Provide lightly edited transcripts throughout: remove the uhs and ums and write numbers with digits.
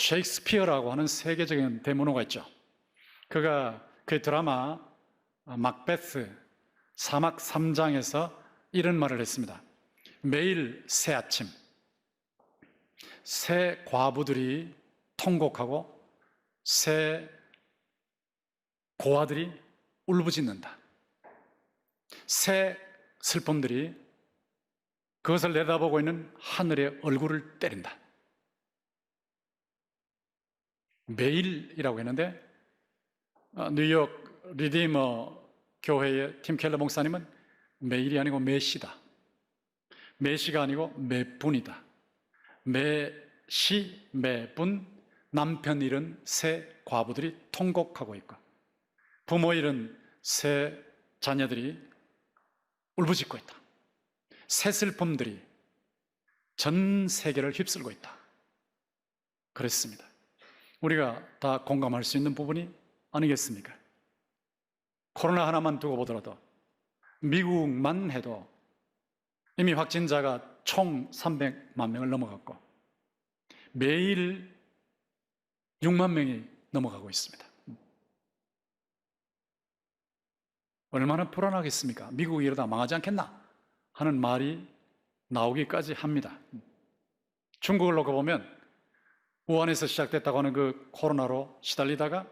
셰익스피어라고 하는 세계적인 대문호가 있죠. 그가 그 드라마 막베스 사막 3장에서 이런 말을 했습니다. 매일 새 아침 새 과부들이 통곡하고 새 고아들이 울부짖는다. 새 슬픔들이 그것을 내다보고 있는 하늘의 얼굴을 때린다. 매일이라고 했는데 뉴욕 리디머 교회의 팀 켈러 목사님은 매일이 아니고 매시다. 매시가 아니고 매분이다. 매시 매분 남편 잃은 새 과부들이 통곡하고 있고 부모 잃은 새 자녀들이 울부짖고 있다. 새 슬픔들이 전 세계를 휩쓸고 있다. 그랬습니다. 우리가 다 공감할 수 있는 부분이 아니겠습니까? 코로나 하나만 두고 보더라도 미국만 해도 이미 확진자가 총 300만 명을 넘어갔고 매일 6만 명이 넘어가고 있습니다. 얼마나 불안하겠습니까? 미국이 이러다 망하지 않겠나 하는 말이 나오기까지 합니다. 중국을 놓고 보면 우한에서 시작됐다고 하는 그 코로나로 시달리다가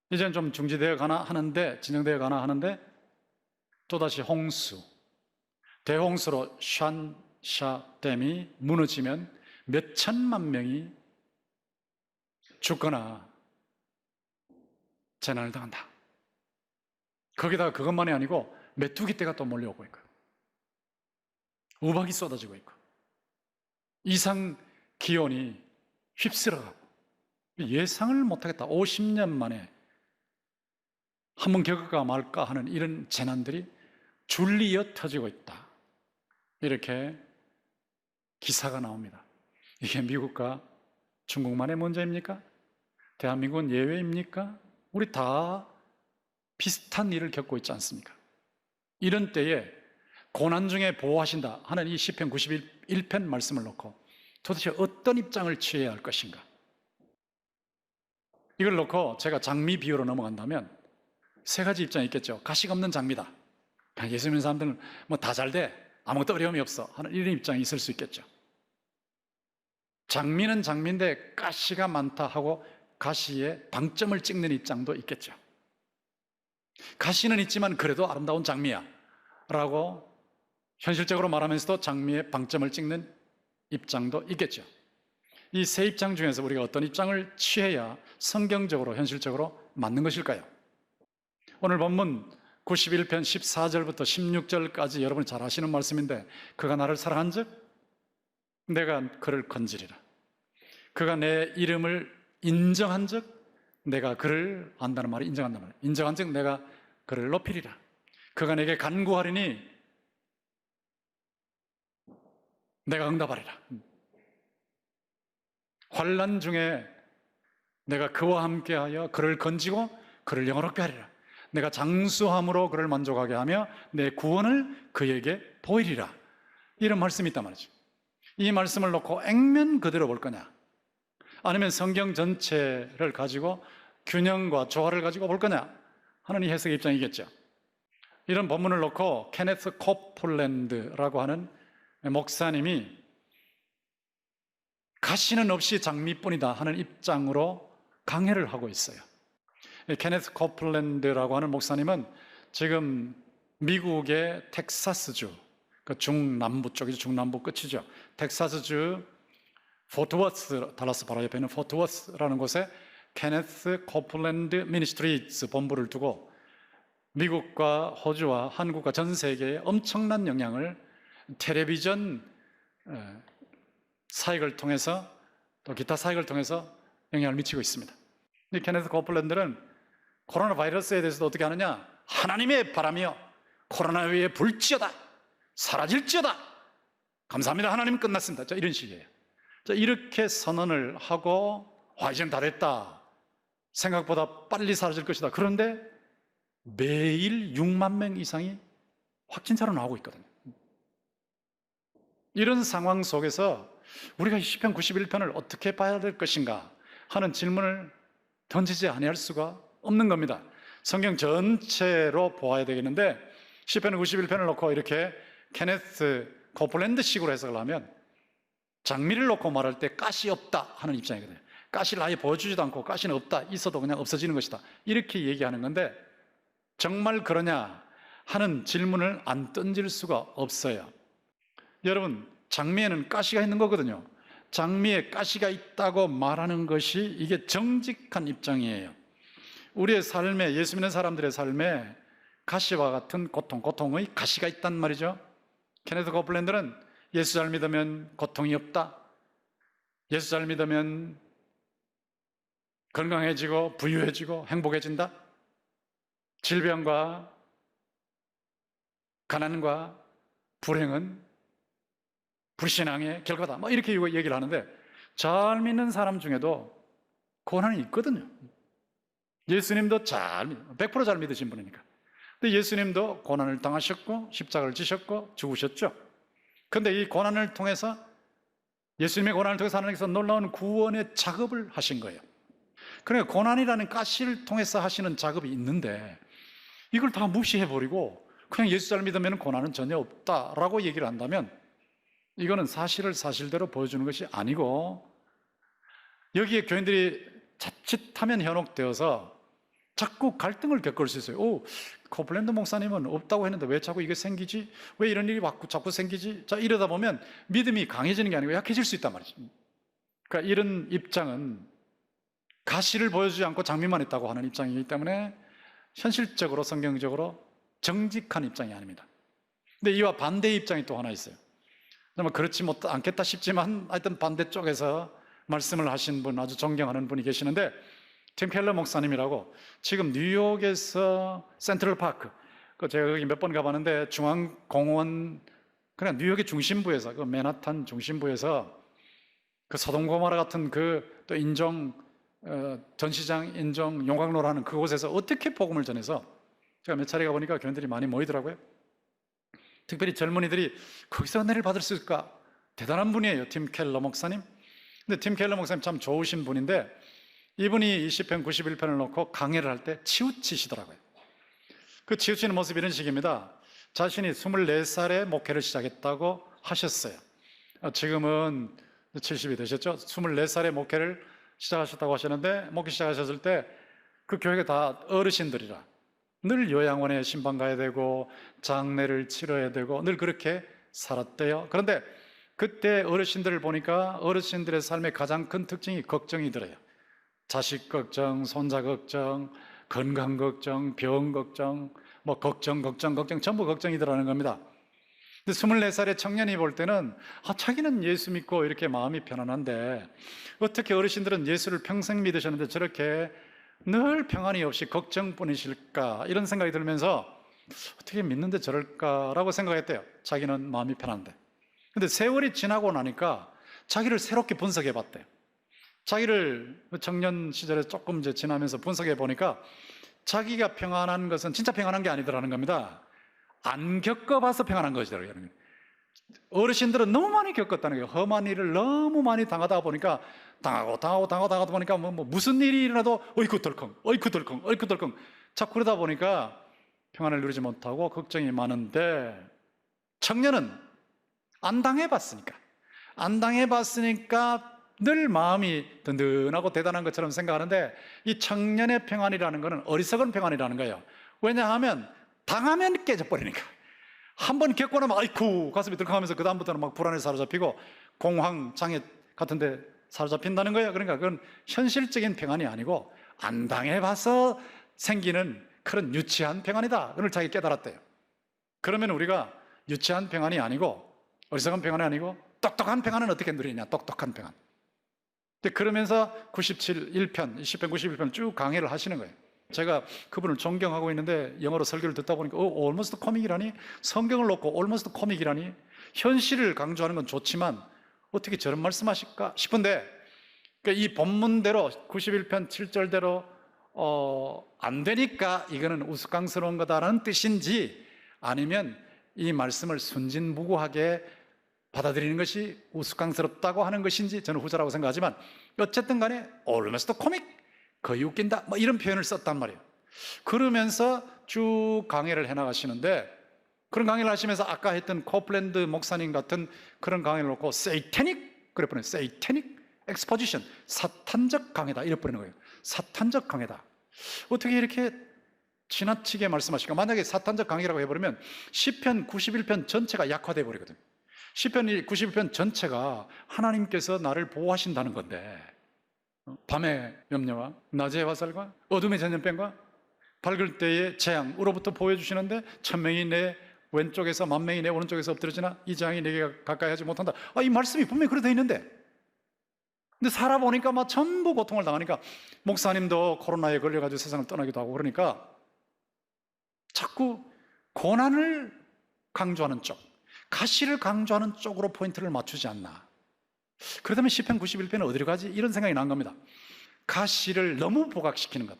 이제는 좀 중지되어 가나 하는데, 진정되어 가나 하는데 또다시 홍수, 대홍수로 샨샤 댐이 무너지면 몇 천만 명이 죽거나 재난을 당한다. 거기다가 그것만이 아니고 메뚜기 떼가 또 몰려오고 있고 우박이 쏟아지고 있고 이상 기온이 휩쓸어가고 예상을 못하겠다. 50년 만에 한번 겪을까 말까 하는 이런 재난들이 줄리어 터지고 있다. 이렇게 기사가 나옵니다. 이게 미국과 중국만의 문제입니까? 대한민국은 예외입니까? 우리 다 비슷한 일을 겪고 있지 않습니까? 이런 때에 고난 중에 보호하신다 하는 이 시편 91편 말씀을 놓고 도대체 어떤 입장을 취해야 할 것인가? 이걸 놓고 제가 장미 비유로 넘어간다면 세 가지 입장이 있겠죠. 가식 없는 장미다. 예수 믿는 사람들은 뭐 다 잘 돼. 아무것도 어려움이 없어. 하는 이런 입장이 있을 수 있겠죠. 장미는 장미인데 가시가 많다 하고 가시에 방점을 찍는 입장도 있겠죠. 가시는 있지만 그래도 아름다운 장미야 라고 현실적으로 말하면서도 장미에 방점을 찍는 입장도 있겠죠. 이 세 입장 중에서 우리가 어떤 입장을 취해야 성경적으로 현실적으로 맞는 것일까요? 오늘 본문 91편 14절부터 16절까지 여러분이 잘 아시는 말씀인데 그가 나를 사랑한즉 내가 그를 건지리라. 그가 내 이름을 인정한즉 내가 그를 안다는 말이 인정한다는 말이에요. 인정한즉 내가 그를 높이리라. 그가 내게 간구하리니 내가 응답하리라. 환난 중에 내가 그와 함께하여 그를 건지고 그를 영화롭게 하리라. 내가 장수함으로 그를 만족하게 하며 내 구원을 그에게 보이리라. 이런 말씀이 있단 말이죠. 이 말씀을 놓고 액면 그대로 볼 거냐, 아니면 성경 전체를 가지고 균형과 조화를 가지고 볼 거냐 하는 이 해석의 입장이겠죠. 이런 본문을 놓고 케네스 코플랜드라고 하는 목사님이 가시는 없이 장미뿐이다 하는 입장으로 강해를 하고 있어요. 케네스 코플랜드라고 하는 목사님은 지금 미국의 텍사스주, 그 중남부 쪽이죠. 중남부 끝이죠. 텍사스주 포트워스, 달라스 바로 옆에 있는 포트워스라는 곳에 케네스 코플랜드 미니스트리즈 본부를 두고 미국과 호주와 한국과 전 세계에 엄청난 영향을 텔레비전 사역을 통해서 또 기타 사역을 통해서 영향을 미치고 있습니다. 이 케네스 코플랜드는 코로나 바이러스에 대해서도 어떻게 하느냐? 하나님의 바람이여 코로나 위에 불지어다, 사라질지어다, 감사합니다, 하나님 끝났습니다. 자, 이런 식이에요. 자, 이렇게 선언을 하고 이제는 다 됐다, 생각보다 빨리 사라질 것이다. 그런데 매일 6만 명 이상이 확진자로 나오고 있거든요. 이런 상황 속에서 우리가 이 시편 91편을 어떻게 봐야 될 것인가 하는 질문을 던지지 아니할 수가 없는 겁니다. 성경 전체로 보아야 되겠는데 시편 91편을 놓고 이렇게 케네스 코플랜드식으로 해석을 하면 장미를 놓고 말할 때 가시 없다 하는 입장이거든요. 가시를 아예 보여주지도 않고 가시는 없다, 있어도 그냥 없어지는 것이다, 이렇게 얘기하는 건데 정말 그러냐 하는 질문을 안 던질 수가 없어요. 여러분, 장미에는 가시가 있는 거거든요. 장미에 가시가 있다고 말하는 것이 이게 정직한 입장이에요. 우리의 삶에, 예수 믿는 사람들의 삶에 가시와 같은 고통의 가시가 있단 말이죠. 케네스 코플랜드는 예수 잘 믿으면 고통이 없다, 예수 잘 믿으면 건강해지고 부유해지고 행복해진다, 질병과 가난과 불행은 불신앙의 결과다, 뭐 이렇게 얘기를 하는데 잘 믿는 사람 중에도 고난이 있거든요. 예수님도 100% 잘 믿으신 분이니까. 근데 예수님도 고난을 당하셨고 십자가를 지셨고 죽으셨죠. 그런데 이 고난을 통해서, 예수님의 고난을 통해서 하나님께서 놀라운 구원의 작업을 하신 거예요. 그러니까 고난이라는 가시를 통해서 하시는 작업이 있는데 이걸 다 무시해버리고 그냥 예수 잘 믿으면 고난은 전혀 없다라고 얘기를 한다면 이거는 사실을 사실대로 보여주는 것이 아니고, 여기에 교인들이 자칫하면 현혹되어서 자꾸 갈등을 겪을 수 있어요. 코플랜드 목사님은 없다고 했는데 왜 자꾸 이게 생기지? 왜 이런 일이 자꾸 생기지? 자, 이러다 보면 믿음이 강해지는 게 아니고 약해질 수 있단 말이죠. 그러니까 이런 입장은 가시를 보여주지 않고 장미만 있다고 하는 입장이기 때문에 현실적으로 성경적으로 정직한 입장이 아닙니다. 근데 이와 반대의 입장이 또 하나 있어요. 정말 그렇지 않겠다 싶지만 하여튼 반대쪽에서 말씀을 하신 분, 아주 존경하는 분이 계시는데 팀 켈러 목사님이라고, 지금 뉴욕에서 센트럴파크, 제가 거기 몇 번 가봤는데 중앙공원, 그냥 뉴욕의 중심부에서, 그 맨하탄 중심부에서 그 소돔고모라 같은 그 또 전시장 인종 용광로라는 그곳에서 어떻게 복음을 전해서, 제가 몇 차례 가보니까 교인들이 많이 모이더라고요. 특별히 젊은이들이 거기서 은혜를 받을 수 있을까? 대단한 분이에요, 팀 켈러 목사님. 근데 팀 켈러 목사님 참 좋으신 분인데 이분이 이 시편 91편을 놓고 강해를 할 때 치우치시더라고요. 그 치우치는 모습이 이런 식입니다. 자신이 24살에 목회를 시작했다고 하셨어요. 지금은 70이 되셨죠? 24살에 목회를 시작하셨다고 하셨는데, 목회 시작하셨을 때 그 교회가 다 어르신들이라 늘 요양원에 신방 가야 되고 장례를 치러야 되고 늘 그렇게 살았대요. 그런데 그때 어르신들을 보니까 어르신들의 삶의 가장 큰 특징이 걱정이 들어요. 자식 걱정, 손자 걱정, 건강 걱정, 병 걱정, 뭐 걱정 전부 걱정이 들어가는 겁니다. 근데 24살의 청년이 볼 때는 자기는 예수 믿고 이렇게 마음이 편안한데 어떻게 어르신들은 예수를 평생 믿으셨는데 저렇게 늘 평안이 없이 걱정뿐이실까, 이런 생각이 들면서 어떻게 믿는데 저럴까라고 생각했대요. 자기는 마음이 편한데. 근데 세월이 지나고 나니까 자기를 새롭게 분석해 봤대요. 자기를 청년 시절에 조금 이제 지나면서 분석해 보니까 자기가 평안한 것은 진짜 평안한 게 아니더라는 겁니다. 안 겪어봐서 평안한 것이더라고요. 어르신들은 너무 많이 겪었다는 거예요. 험한 일을 너무 많이 당하다 보니까 당하다 보니까 무슨 일이 일어나도 어이쿠 덜컹 자꾸 그러다 보니까 평안을 누리지 못하고 걱정이 많은데, 청년은 안 당해봤으니까 늘 마음이 든든하고 대단한 것처럼 생각하는데, 이 청년의 평안이라는 것은 어리석은 평안이라는 거예요. 왜냐하면 당하면 깨져버리니까. 한번 겪고 나면 아이쿠 가슴이 들컥하면서 그 다음부터는 막 불안에 사로잡히고 공황 장애 같은 데 사로잡힌다는 거예요. 그러니까 그건 현실적인 평안이 아니고 안 당해봐서 생기는 그런 유치한 평안이다, 그걸 자기 깨달았대요. 그러면 우리가 유치한 평안이 아니고 어리석은 평안이 아니고 똑똑한 평안은 어떻게 누리냐, 똑똑한 평안. 그러면서 1편 91편 쭉 강의를 하시는 거예요. 제가 그분을 존경하고 있는데 영어로 설교를 듣다 보니까 almost comic이라니, 성경을 놓고 almost comic이라니, 현실을 강조하는 건 좋지만 어떻게 저런 말씀하실까 싶은데, 그러니까 이 본문대로 91편 7절대로 안 되니까 이거는 우스꽝스러운 거다라는 뜻인지, 아니면 이 말씀을 순진무구하게 받아들이는 것이 우스꽝스럽다고 하는 것인지 저는 후자라고 생각하지만 어쨌든 간에 almost comic, 거의 웃긴다 뭐 이런 표현을 썼단 말이에요. 그러면서 쭉 강의를 해나가시는데, 그런 강의를 하시면서 아까 했던 코플랜드 목사님 같은 그런 강의를 놓고 satanic 그래 버려요. satanic exposition, 사탄적 강의다 이래 버리는 거예요. 사탄적 강의다. 어떻게 이렇게 지나치게 말씀하실까? 만약에 사탄적 강의라고 해버리면 시편 91편 전체가 약화돼 버리거든요. 시편 91편 전체가 하나님께서 나를 보호하신다는 건데, 밤의 염려와 낮의 화살과 어둠의 전염병과 밝을 때의 재앙으로부터 보호해주시는데, 천명이 내 왼쪽에서 만명이 내 오른쪽에서 엎드려지나 이 재앙이 내게 가까이 하지 못한다. 이 말씀이 분명히 그렇게 되어 있는데, 근데 살아보니까 막 전부 고통을 당하니까, 목사님도 코로나에 걸려가지고 세상을 떠나기도 하고 그러니까 자꾸 고난을 강조하는 쪽, 가시를 강조하는 쪽으로 포인트를 맞추지 않나. 그렇다면 시편 91편은 어디로 가지? 이런 생각이 난 겁니다. 가시를 너무 부각시키는 것,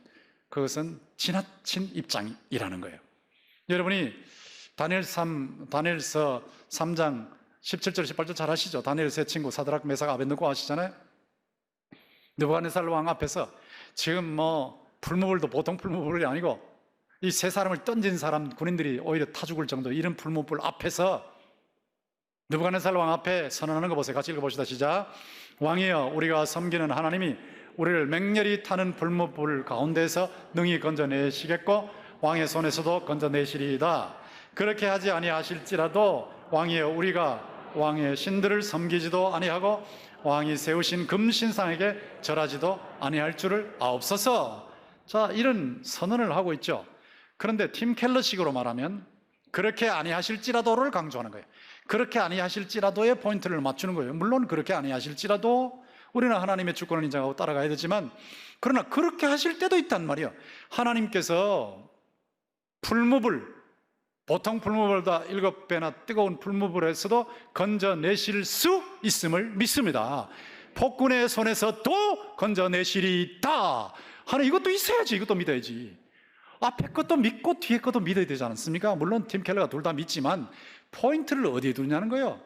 그것은 지나친 입장이라는 거예요. 여러분이 다니엘서 3장 17절 18절 잘 아시죠? 다니엘 세 친구 사드락 메삭 아벳느고 아시잖아요. 느부갓네살 왕 앞에서 지금 풀무불도 보통 풀무불이 아니고 이 세 사람을 던진 사람 군인들이 오히려 타 죽을 정도 이런 풀무불 앞에서 느부갓네살 왕 앞에 선언하는 거 보세요. 같이 읽어봅시다. 시작. 왕이여, 우리가 섬기는 하나님이 우리를 맹렬히 타는 불무불 가운데서 능히 건져내시겠고 왕의 손에서도 건져내시리이다. 그렇게 하지 아니하실지라도 왕이여, 우리가 왕의 신들을 섬기지도 아니하고 왕이 세우신 금신상에게 절하지도 아니할 줄을 아옵소서. 자, 이런 선언을 하고 있죠. 그런데 팀 켈러식으로 말하면 그렇게 아니하실지라도를 강조하는 거예요. 그렇게 아니하실지라도의 포인트를 맞추는 거예요. 물론 그렇게 아니하실지라도 우리는 하나님의 주권을 인정하고 따라가야 되지만, 그러나 그렇게 하실 때도 있단 말이에요. 하나님께서 풀무불, 보통 풀무불보다 7배나 뜨거운 풀무불에서도 건져내실 수 있음을 믿습니다. 폭군의 손에서도 건져내시리이다 하는, 이것도 있어야지. 이것도 믿어야지. 앞에 것도 믿고 뒤에 것도 믿어야 되지 않습니까? 물론 팀 켈러가 둘 다 믿지만 포인트를 어디에 두냐는 거예요.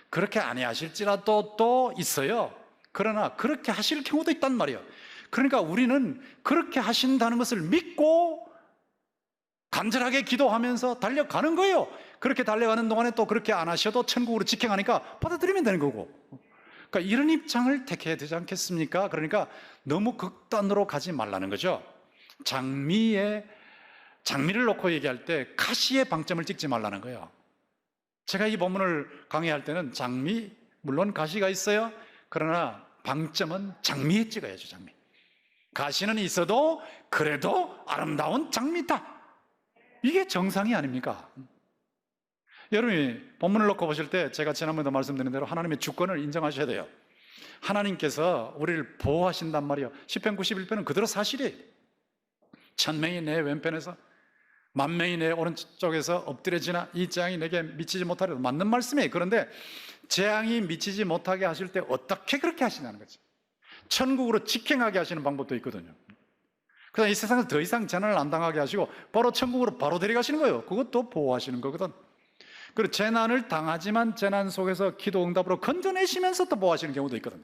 그렇게 아니하실지라도 또 있어요. 그러나 그렇게 하실 경우도 있단 말이에요. 그러니까 우리는 그렇게 하신다는 것을 믿고 간절하게 기도하면서 달려가는 거예요. 그렇게 달려가는 동안에 또 그렇게 안 하셔도 천국으로 직행하니까 받아들이면 되는 거고. 그러니까 이런 입장을 택해야 되지 않겠습니까? 그러니까 너무 극단으로 가지 말라는 거죠. 장미를 놓고 얘기할 때 가시의 방점을 찍지 말라는 거예요. 제가 이 본문을 강의할 때는 장미, 물론 가시가 있어요. 그러나 방점은 장미에 찍어야죠. 장미. 가시는 있어도 그래도 아름다운 장미다. 이게 정상이 아닙니까? 여러분이 본문을 놓고 보실 때 제가 지난번에도 말씀드린 대로 하나님의 주권을 인정하셔야 돼요. 하나님께서 우리를 보호하신단 말이에요. 시편 91편은 그대로 사실이에요. 천명이 내 왼편에서 만명이 내 오른쪽에서 엎드려지나 이 재앙이 내게 미치지 못하리라. 맞는 말씀이에요. 그런데 재앙이 미치지 못하게 하실 때 어떻게 그렇게 하시냐는 거죠. 천국으로 직행하게 하시는 방법도 있거든요. 그래서 이 세상에서 더 이상 재난을 안 당하게 하시고 바로 천국으로 바로 데려가시는 거예요. 그것도 보호하시는 거거든. 그리고 재난을 당하지만 재난 속에서 기도 응답으로 건져내시면서 또 보호하시는 경우도 있거든.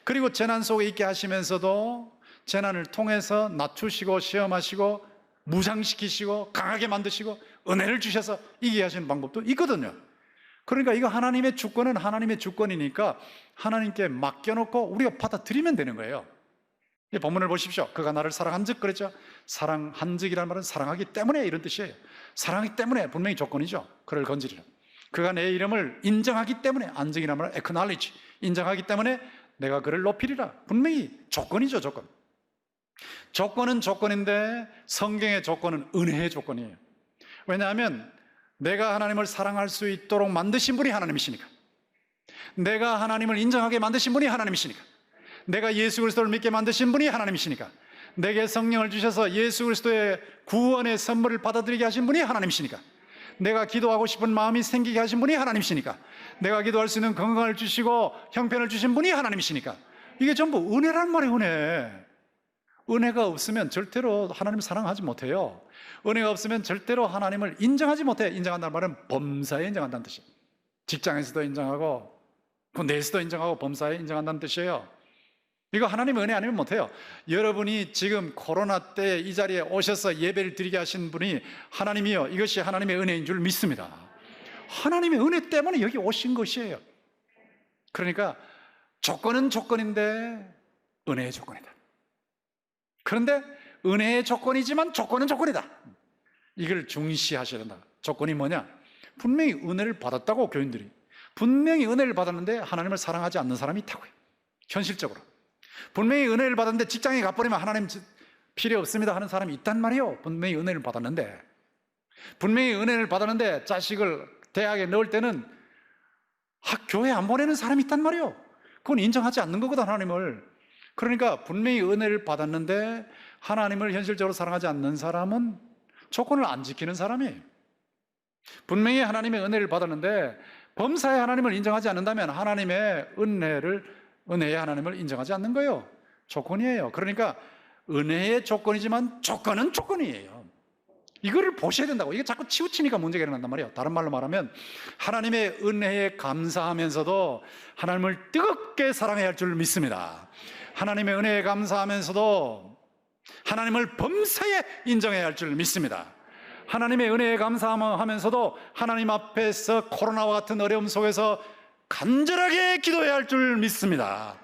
그리고 재난 속에 있게 하시면서도 재난을 통해서 낮추시고 시험하시고 무장시키시고 강하게 만드시고 은혜를 주셔서 이기게 하시는 방법도 있거든요. 그러니까 이거 하나님의 주권은 하나님의 주권이니까 하나님께 맡겨놓고 우리가 받아들이면 되는 거예요. 이 본문을 보십시오. 그가 나를 사랑한즉 그랬죠. 사랑한즉이라는 말은 사랑하기 때문에 이런 뜻이에요. 사랑하기 때문에 분명히 조건이죠. 그를 건지리라. 그가 내 이름을 인정하기 때문에, 안증이라는 말은 acknowledge, 인정하기 때문에 내가 그를 높이리라. 분명히 조건이죠. 조건. 조건은 조건인데 성경의 조건은 은혜의 조건이에요. 왜냐하면 내가 하나님을 사랑할 수 있도록 만드신 분이 하나님이시니까, 내가 하나님을 인정하게 만드신 분이 하나님이시니까, 내가 예수 그리스도를 믿게 만드신 분이 하나님이시니까, 내게 성령을 주셔서 예수 그리스도의 구원의 선물을 받아들이게 하신 분이 하나님이시니까, 내가 기도하고 싶은 마음이 생기게 하신 분이 하나님이시니까, 내가 기도할 수 있는 건강을 주시고 형편을 주신 분이 하나님이시니까, 이게 전부 은혜란 말이에요. 은혜. 은혜가 없으면 절대로 하나님을 사랑하지 못해요. 은혜가 없으면 절대로 하나님을 인정하지 못해요. 인정한다는 말은 범사에 인정한다는 뜻이에요. 직장에서도 인정하고 내에서도 인정하고 범사에 인정한다는 뜻이에요. 이거 하나님의 은혜 아니면 못해요. 여러분이 지금 코로나 때 이 자리에 오셔서 예배를 드리게 하신 분이 하나님이요, 이것이 하나님의 은혜인 줄 믿습니다. 하나님의 은혜 때문에 여기 오신 것이에요. 그러니까 조건은 조건인데 은혜의 조건이다. 그런데 은혜의 조건이지만 조건은 조건이다. 이걸 중시하셔야 된다. 조건이 뭐냐? 분명히 은혜를 받았다고, 교인들이 분명히 은혜를 받았는데 하나님을 사랑하지 않는 사람이 있다고요. 현실적으로 분명히 은혜를 받았는데 직장에 가버리면 하나님 필요 없습니다 하는 사람이 있단 말이에요. 분명히 은혜를 받았는데, 분명히 은혜를 받았는데 자식을 대학에 넣을 때는 교회 안 보내는 사람이 있단 말이에요. 그건 인정하지 않는 거거든, 하나님을. 그러니까 분명히 은혜를 받았는데 하나님을 현실적으로 사랑하지 않는 사람은 조건을 안 지키는 사람이에요. 분명히 하나님의 은혜를 받았는데 범사에 하나님을 인정하지 않는다면 하나님의 은혜의 하나님을 인정하지 않는 거예요. 조건이에요. 그러니까 은혜의 조건이지만 조건은 조건이에요. 이거를 보셔야 된다고. 이게 자꾸 치우치니까 문제가 일어난단 말이에요. 다른 말로 말하면 하나님의 은혜에 감사하면서도 하나님을 뜨겁게 사랑해야 할 줄 믿습니다. 하나님의 은혜에 감사하면서도 하나님을 범사에 인정해야 할 줄 믿습니다. 하나님의 은혜에 감사하면서도 하나님 앞에서 코로나와 같은 어려움 속에서 간절하게 기도해야 할 줄 믿습니다.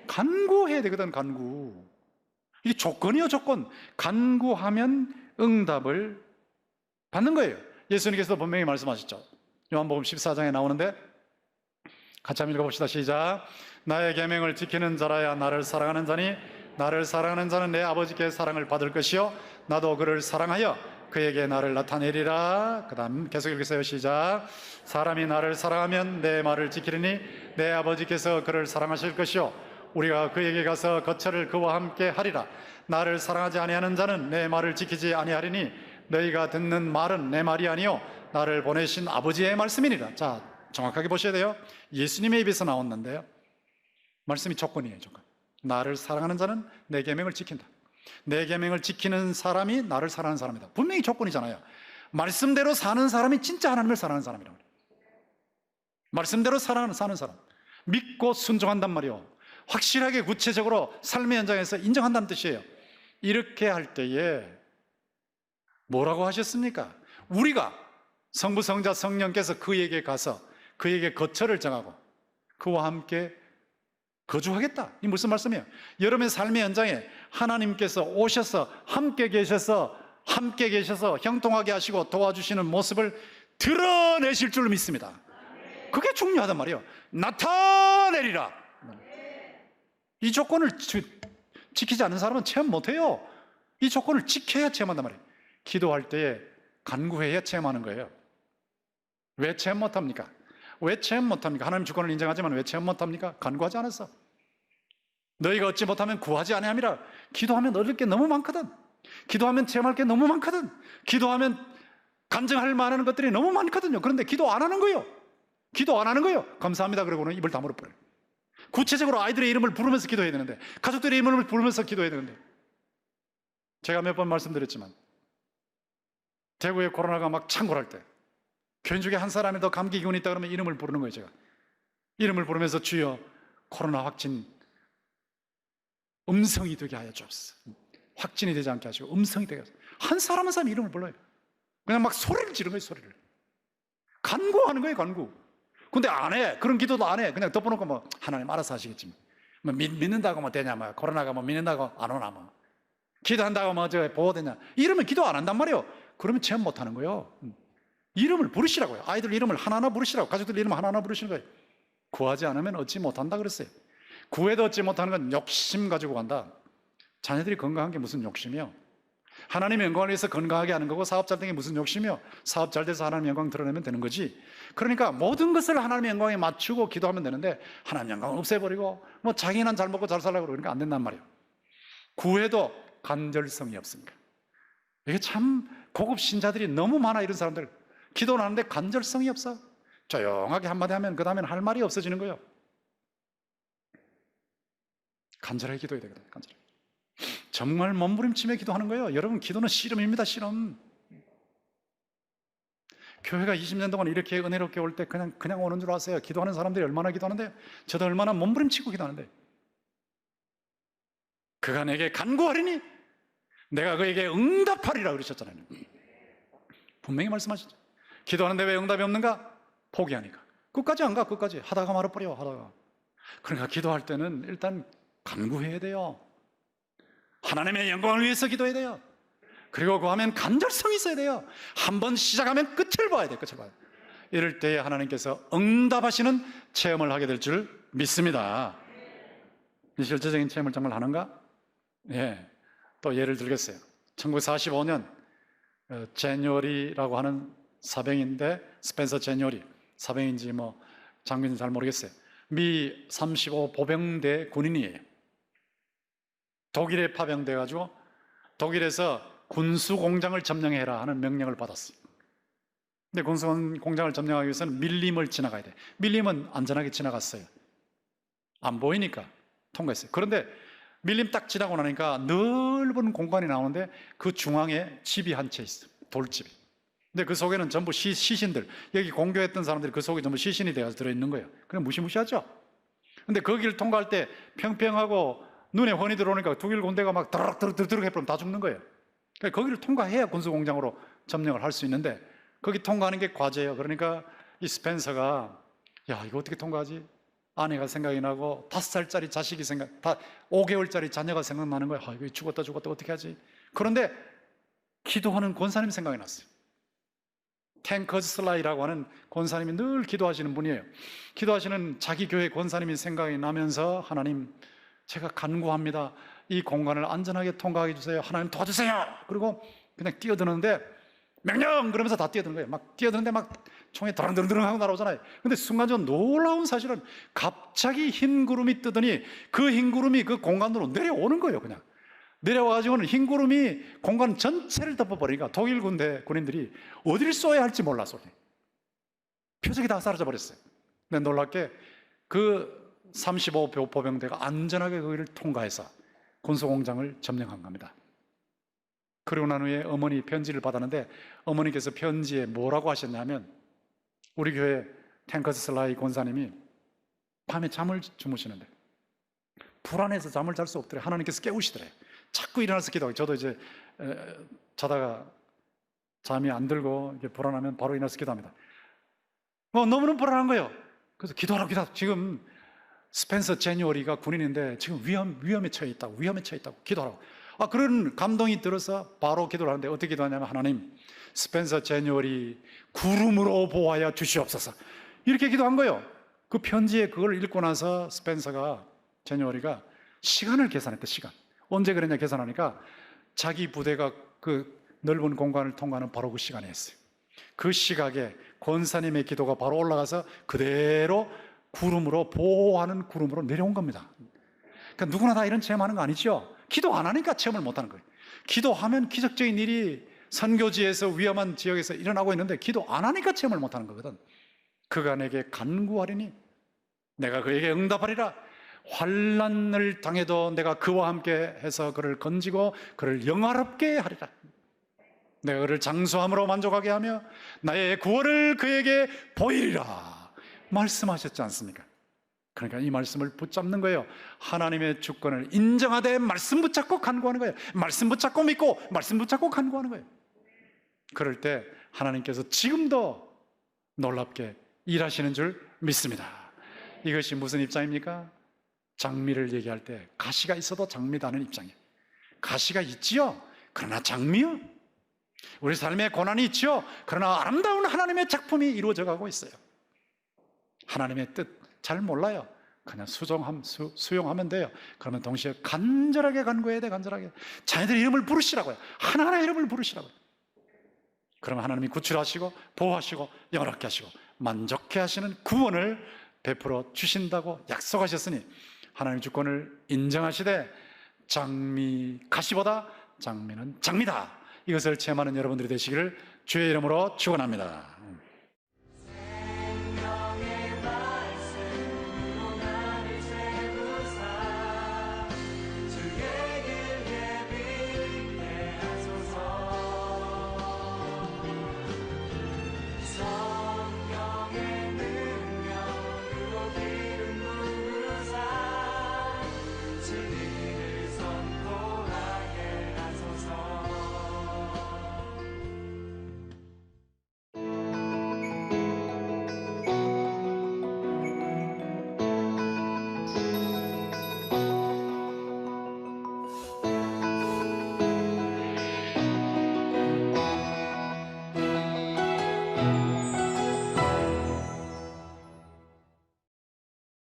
간구해야 되거든, 간구. 이게 조건이요, 조건. 간구하면 응답을 받는 거예요. 예수님께서 분명히 말씀하셨죠. 요한복음 14장에 나오는데 같이 한번 읽어봅시다. 시작. 나의 계명을 지키는 자라야 나를 사랑하는 자니 나를 사랑하는 자는 내 아버지께 사랑을 받을 것이요 나도 그를 사랑하여 그에게 나를 나타내리라. 그 다음 계속 읽으세요. 시작. 사람이 나를 사랑하면 내 말을 지키리니 내 아버지께서 그를 사랑하실 것이요 우리가 그에게 가서 거처를 그와 함께 하리라. 나를 사랑하지 아니하는 자는 내 말을 지키지 아니하리니 너희가 듣는 말은 내 말이 아니요 나를 보내신 아버지의 말씀이니라. 자, 정확하게 보셔야 돼요. 예수님의 입에서 나왔는데요, 말씀이 조건이에요, 조건. 나를 사랑하는 자는 내 계명을 지킨다. 내 계명을 지키는 사람이 나를 사랑하는 사람이다. 분명히 조건이잖아요. 말씀대로 사는 사람이 진짜 하나님을 사랑하는 사람이라고. 말씀대로 사는 사람, 믿고 순종한단 말이에요. 확실하게 구체적으로 삶의 현장에서 인정한다는 뜻이에요. 이렇게 할 때에 뭐라고 하셨습니까? 우리가 성부, 성자, 성령께서 그에게 가서 그에게 거처를 정하고 그와 함께 거주하겠다. 이 무슨 말씀이에요? 여러분의 삶의 현장에 하나님께서 오셔서 함께 계셔서 형통하게 하시고 도와주시는 모습을 드러내실 줄 믿습니다. 그게 중요하단 말이에요. 나타내리라. 이 조건을 지키지 않는 사람은 체험 못해요. 이 조건을 지켜야 체험한단 말이에요. 기도할 때에 간구해야 체험하는 거예요. 왜 체험 못합니까? 왜 체험 못합니까? 하나님 주권을 인정하지만 왜 체험 못합니까? 간구하지 않았어. 너희가 얻지 못하면 구하지 아니함이라. 기도하면 얻을 게 너무 많거든. 기도하면 체험할 게 너무 많거든. 기도하면 감정할 만한 것들이 너무 많거든요. 그런데 기도 안 하는 거예요. 기도 안 하는 거예요. 감사합니다 그러고는 입을 다물어 버려요. 구체적으로 아이들의 이름을 부르면서 기도해야 되는데, 가족들의 이름을 부르면서 기도해야 되는데, 제가 몇 번 말씀드렸지만 대구에 코로나가 막 창궐할 때 교인 중에 한 사람이 더 감기 기운이 있다 그러면 이름을 부르는 거예요. 제가 이름을 부르면서 주여 코로나 확진 음성이 되게 하여 주옵소서. 확진이 되지 않게 하시고 음성이 되게 하소서. 한 사람 한 사람 이름을 불러요. 그냥 막 소리를 지르는 거예요. 소리를 간구하는 거예요. 간구. 근데 안 해. 그런 기도도 안 해. 그냥 덮어놓고 뭐 하나님 알아서 하시겠지. 뭐 믿는다고 뭐 되냐, 뭐 코로나가 뭐 믿는다고 안 오나, 뭐 기도한다고 뭐 저 보호되냐. 이러면 기도 안 한단 말이에요. 그러면 체험 못 하는 거예요. 이름을 부르시라고요. 아이들 이름을 하나하나 부르시라고. 가족들 이름을 하나하나 부르시는 거예요. 구하지 않으면 얻지 못한다 그랬어요. 구해도 얻지 못하는 건 욕심 가지고 간다. 자녀들이 건강한 게 무슨 욕심이요? 하나님의 영광을 위해서 건강하게 하는 거고, 사업 잘 되는 게 무슨 욕심이요? 사업 잘 돼서 하나님의 영광 드러내면 되는 거지. 그러니까 모든 것을 하나님의 영광에 맞추고 기도하면 되는데 하나님의 영광을 없애버리고 뭐 자기는 잘 먹고 잘 살라고 그러니까 안 된단 말이에요. 구해도 간절성이 없습니다. 이게 참 고급 신자들이 너무 많아. 이런 사람들 기도를 하는데 간절성이 없어. 조용하게 한마디 하면 그 다음에는 할 말이 없어지는 거예요. 간절하게 기도해야 되거든요. 간절하게. 정말 몸부림치며 기도하는 거예요. 여러분, 기도는 씨름입니다. 씨름. 교회가 20년 동안 이렇게 은혜롭게 올 때 그냥 오는 줄 아세요? 기도하는 사람들이 얼마나 기도하는데요? 저도 얼마나 몸부림치고 기도하는데, 그가 내게 간구하리니 내가 그에게 응답하리라 그러셨잖아요. 분명히 말씀하셨죠. 기도하는데 왜 응답이 없는가? 포기하니까. 끝까지 안 가. 끝까지 하다가 말아버려. 하다가. 그러니까 기도할 때는 일단 간구해야 돼요. 하나님의 영광을 위해서 기도해야 돼요. 그리고 그 하면 간절성이 있어야 돼요. 한번 시작하면 끝을 봐야 돼요. 끝을 봐야 돼요. 이럴 때에 하나님께서 응답하시는 체험을 하게 될 줄 믿습니다. 이 실제적인 체험을 정말 하는가? 예. 또 예를 들겠어요. 1945년 제뉴어리라고 하는 사병인데, 스펜서 제뉴어리, 사병인지 뭐 장군인지 잘 모르겠어요. 미 35 보병대 군인이에요. 독일에 파병돼 가지고 독일에서 군수 공장을 점령해라 하는 명령을 받았어요. 근데 군수 공장을 점령하기 위해서는 밀림을 지나가야 돼. 밀림은 안전하게 지나갔어요. 안 보이니까 통과했어요. 그런데 밀림 딱 지나고 나니까 넓은 공간이 나오는데 그 중앙에 집이 한 채 있어요. 돌집이. 근데 그 속에는 전부 시신들, 여기 공교했던 사람들이 그 속에 전부 시신이 되어서 들어있는 거예요. 그냥 무시무시하죠. 근데 거기를 통과할 때 평평하고 눈에 훤히 들어오니까 독일 군대가 막 드럭드럭 해버리면 다 죽는 거예요. 그러니까 거기를 통과해야 군수공장으로 점령을 할 수 있는데, 거기 통과하는 게 과제예요. 그러니까 이 스펜서가, 야, 이거 어떻게 통과하지? 아내가 생각이 나고 5살짜리 자식이 5개월짜리 자녀가 생각나는 거예요. 아, 이거 죽었다 어떻게 하지? 그런데 기도하는 권사님 생각이 났어요. 탱커즈 슬라이라고 하는 권사님이 늘 기도하시는 분이에요. 기도하시는 자기 교회 권사님이 생각이 나면서, 하나님, 제가 간구합니다. 이 공간을 안전하게 통과하게 해주세요. 하나님 도와주세요. 그리고 그냥 뛰어드는데, 명령! 그러면서 다 뛰어드는 거예요. 막 뛰어드는데 막 총이 드렁드렁 하고 날아오잖아요. 근데 순간적으로 놀라운 사실은 갑자기 흰 구름이 뜨더니 그 흰 구름이 그 공간으로 내려오는 거예요. 그냥 내려와가지고는 흰 구름이 공간 전체를 덮어버리니까 독일 군인들이 어디를 쏘아야 할지 몰라서 표적이 다 사라져 버렸어요. 근데 놀랍게 그 35 보병대가 안전하게 거기를 통과해서 군수공장을 점령한 겁니다. 그리고 난 후에 어머니 편지를 받았는데, 어머니께서 편지에 뭐라고 하셨냐면, 우리 교회 탱커스 슬라이 권사님이 밤에 잠을 주무시는데 불안해서 잠을 잘 수 없더래. 하나님께서 깨우시더래. 자꾸 일어나서 기도하고, 저도 이제 자다가 잠이 안 들고 이게 불안하면 바로 일어나서 기도합니다. 너무너무 불안한 거예요. 그래서 기도하라고. 지금 스펜서 제뉴어리가 군인인데 지금 위험에 처해 있다고. 기도하라고. 그런 감동이 들어서 바로 기도를 하는데, 어떻게 기도하냐면, 하나님, 스펜서 제뉴어리 구름으로 보호하여 주시옵소서. 이렇게 기도한 거예요. 그 편지에 그걸 읽고 나서 스펜서가, 제뉴어리가 시간을 계산했대. 시간. 언제 그랬냐 계산하니까 자기 부대가 그 넓은 공간을 통과하는 바로 그 시간에 했어요. 그 시각에 권사님의 기도가 바로 올라가서 그대로 구름으로, 보호하는 구름으로 내려온 겁니다. 그러니까 누구나 다 이런 체험하는 거 아니죠? 기도 안 하니까 체험을 못 하는 거예요. 기도하면 기적적인 일이 선교지에서, 위험한 지역에서 일어나고 있는데, 기도 안 하니까 체험을 못 하는 거거든. 그가 내게 간구하리니 내가 그에게 응답하리라. 환난을 당해도 내가 그와 함께 해서 그를 건지고 그를 영화롭게 하리라. 내가 그를 장수함으로 만족하게 하며 나의 구원을 그에게 보이리라 말씀하셨지 않습니까? 그러니까 이 말씀을 붙잡는 거예요. 하나님의 주권을 인정하되 말씀 붙잡고 간구하는 거예요. 말씀 붙잡고 믿고 말씀 붙잡고 간구하는 거예요. 그럴 때 하나님께서 지금도 놀랍게 일하시는 줄 믿습니다. 이것이 무슨 입장입니까? 장미를 얘기할 때 가시가 있어도 장미다는 입장이에요. 가시가 있지요, 그러나 장미요. 우리 삶에 고난이 있지요, 그러나 아름다운 하나님의 작품이 이루어져 가고 있어요. 하나님의 뜻 잘 몰라요. 그냥 수용하면 돼요. 그러면 동시에 간절하게 간구해야 돼. 간절하게 자녀들 이름을 부르시라고요. 하나하나 이름을 부르시라고요. 그러면 하나님이 구출하시고 보호하시고 영원하게 하시고 만족해 하시는 구원을 베풀어 주신다고 약속하셨으니, 하나님의 주권을 인정하시되 장미, 가시보다 장미는 장미다, 이것을 체험하는 여러분들이 되시기를 주의 이름으로 축원합니다.